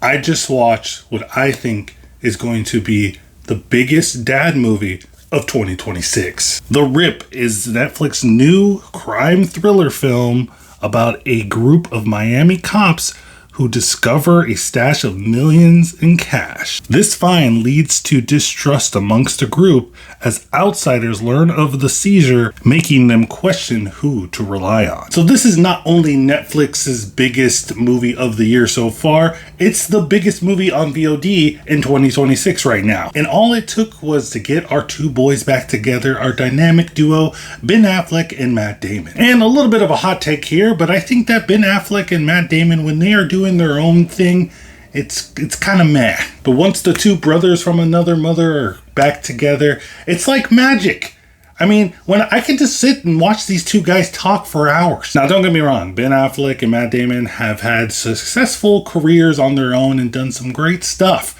I just watched what I think is going to be the biggest dad movie of 2026. The Rip is Netflix's new crime thriller film about a group of Miami cops who discover a stash of millions in cash. This find leads to distrust amongst the group as outsiders learn of the seizure, making them question who to rely on. So this is not only Netflix's biggest movie of the year so far, it's the biggest movie on VOD in 2026 right now. And all it took was to get our two boys back together, our dynamic duo, Ben Affleck and Matt Damon. And a little bit of a hot take here, but I think that Ben Affleck and Matt Damon, when they are doing their own thing, it's kind of meh. But once the two brothers from another mother are back together, it's like magic. I mean, when I can just sit and watch these two guys talk for hours. Now, don't get me wrong, Ben Affleck and Matt Damon have had successful careers on their own and done some great stuff.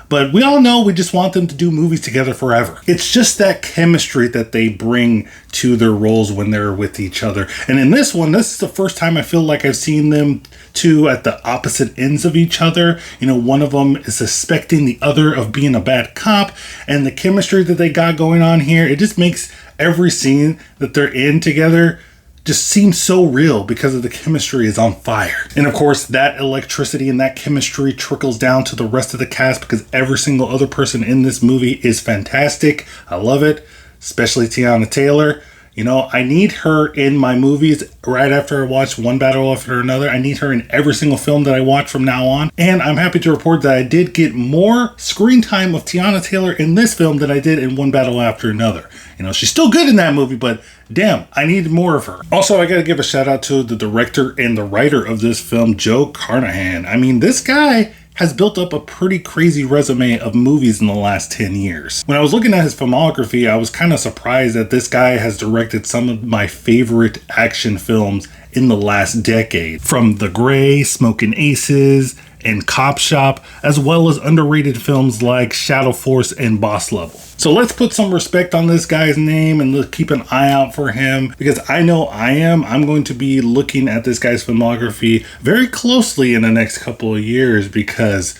But we all know we just want them to do movies together forever. It's just that chemistry that they bring to their roles when they're with each other. And in this one, this is the first time I feel like I've seen them two at the opposite ends of each other. You know, one of them is suspecting the other of being a bad cop. And the chemistry that they got going on here, it just makes every scene that they're in together just seems so real because of the chemistry is on fire. And of course, that electricity and that chemistry trickles down to the rest of the cast because every single other person in this movie is fantastic. I love it, especially Tiana Taylor. You know, I need her in my movies right after I watch one battle after another. I need her in every single film that I watch from now on. And I'm happy to report that I did get more screen time of Tiana Taylor in this film than I did in one battle after another. You know, she's still good in that movie, but damn, I need more of her. Also, I gotta give a shout out to the director and the writer of this film, Joe Carnahan. I mean, this guy has built up a pretty crazy resume of movies in the last 10 years. When I was looking at his filmography, I was kind of surprised that this guy has directed some of my favorite action films in the last decade. From The Grey, Smokin' Aces, and Cop Shop, as well as underrated films like Shadow Force and Boss Level. So let's put some respect on this guy's name and let's keep an eye out for him, because I know I'm going to be looking at this guy's filmography very closely in the next couple of years, because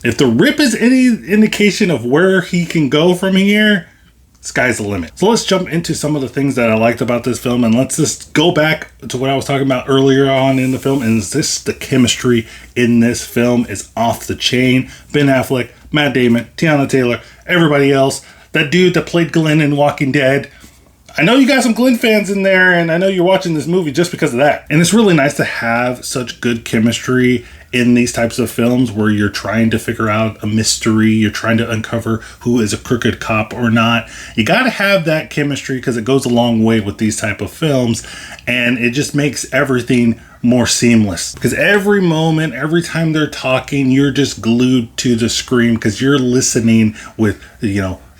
if The Rip is any indication of where he can go from here, sky's the limit. So let's jump into some of the things that I liked about this film, and let's just go back to what I was talking about earlier on in the film. And the chemistry in this film is off the chain. Ben Affleck, Matt Damon, Tiana Taylor, everybody else. That dude that played Glenn in Walking Dead. I know you got some Glenn fans in there, and I know you're watching this movie just because of that. And it's really nice to have such good chemistry in these types of films where you're trying to figure out a mystery, you're trying to uncover who is a crooked cop or not. You got to have that chemistry because it goes a long way with these type of films, and it just makes everything more seamless. Because every moment, every time they're talking, you're just glued to the screen because you're listening with,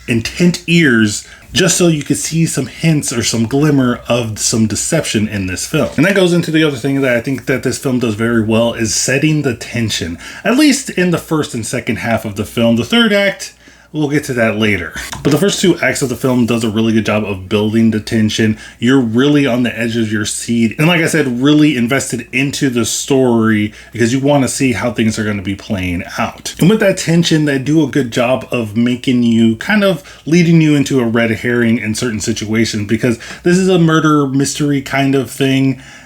intent ears, just so you could see some hints or some glimmer of some deception in this film. And that goes into the other thing that I think that this film does very well, is setting the tension, at least in the first and second half of the film. The third act, we'll get to that later. But the first two acts of the film does a really good job of building the tension. You're really on the edge of your seat. And like I said, really invested into the story because you want to see how things are going to be playing out. And with that tension, they do a good job of making you kind of leading you into a red herring in certain situations, because this is a murder mystery kind of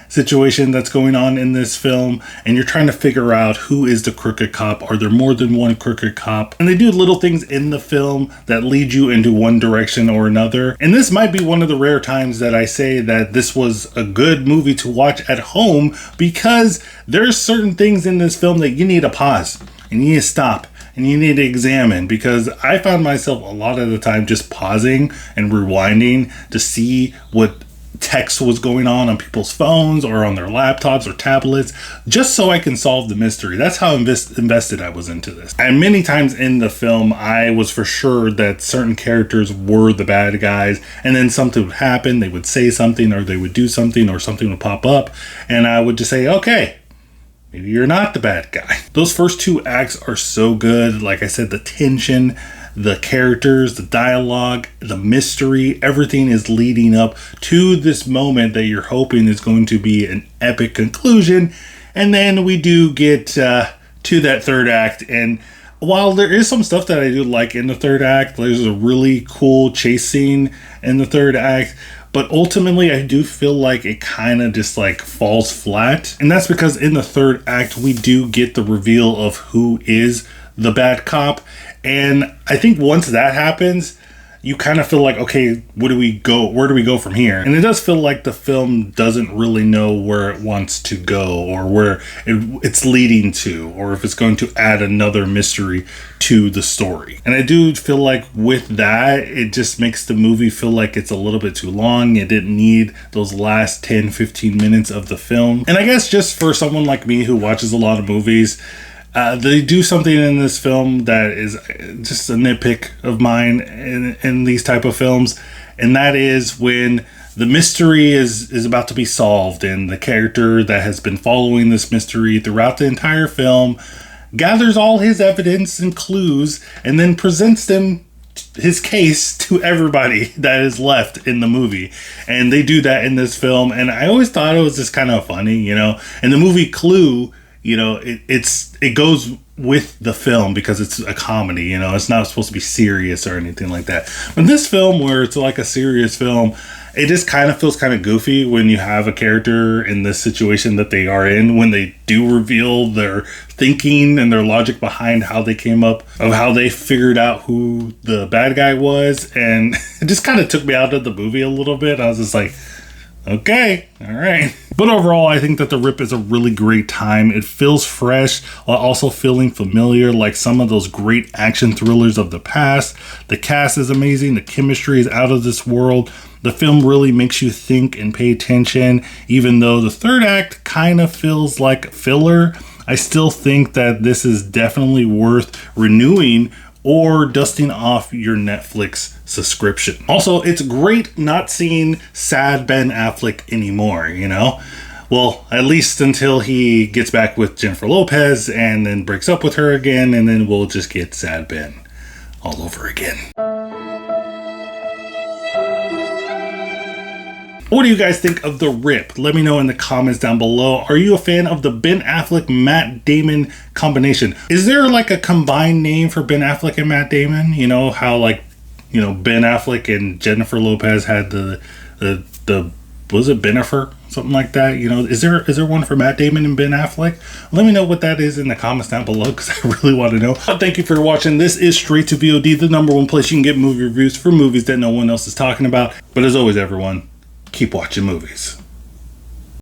situation that's going on in this film, and you're trying to figure out who is the crooked cop. Are there more than one crooked cop? And they do little things in the film that lead you into one direction or another. And this might be one of the rare times that I say that this was a good movie to watch at home, because there's certain things in this film that you need to pause and you need to stop and you need to examine, because I found myself a lot of the time just pausing and rewinding to see what text was going on people's phones or on their laptops or tablets, just so I can solve the mystery. That's how invested I was into this. And many times in the film, I was for sure that certain characters were the bad guys, and then something would happen, they would say something, or they would do something, or something would pop up, and I would just say, okay, maybe you're not the bad guy. Those first two acts are so good. Like I said, the tension, the characters, the dialogue, the mystery, everything is leading up to this moment that you're hoping is going to be an epic conclusion. And then we do get to to that third act. And while there is some stuff that I do like in the third act, there's a really cool chase scene in the third act, but ultimately I do feel like it kind of just like falls flat. And that's because in the third act we do get the reveal of who is the bad cop, and I think once that happens, you kind of feel like, okay, where do we go from here? And it does feel like the film doesn't really know where it wants to go, or where it's leading to, or if it's going to add another mystery to the story. And I do feel like with that, it just makes the movie feel like it's a little bit too long. It didn't need those last 10-15 minutes of the film. And I guess just for someone like me who watches a lot of movies, they do something in this film that is just a nitpick of mine in these type of films, and that is when the mystery is about to be solved, and the character that has been following this mystery throughout the entire film gathers all his evidence and clues and then presents his case to everybody that is left in the movie. And they do that in this film, and I always thought it was just kind of funny, you know. In the movie Clue, you know, it goes with the film because it's a comedy, you know, it's not supposed to be serious or anything like that. But this film, where it's like a serious film, it just kind of feels kind of goofy when you have a character in this situation that they are in, when they do reveal their thinking and their logic behind how they came up, of how they figured out who the bad guy was. And it just kind of took me out of the movie a little bit. I was just like, okay, all right. But overall, I think that The Rip is a really great time. It feels fresh while also feeling familiar, like some of those great action thrillers of the past. The cast is amazing. The chemistry is out of this world. The film really makes you think and pay attention. Even though the third act kind of feels like filler, I still think that this is definitely worth renewing or dusting off your Netflix subscription. Also, it's great not seeing sad Ben Affleck anymore, you know? Well, at least until he gets back with Jennifer Lopez and then breaks up with her again, and then we'll just get sad Ben all over again. What do you guys think of The Rip? Let me know in the comments down below. Are you a fan of the Ben Affleck, Matt Damon combination? Is there like a combined name for Ben Affleck and Matt Damon? You know how, like, you know, Ben Affleck and Jennifer Lopez had the was it Benifer? Something like that. You know, is there one for Matt Damon and Ben Affleck? Let me know what that is in the comments down below, because I really want to know. Thank you for watching. This is Straight to VOD, the #1 place you can get movie reviews for movies that no one else is talking about. But as always, everyone, keep watching movies.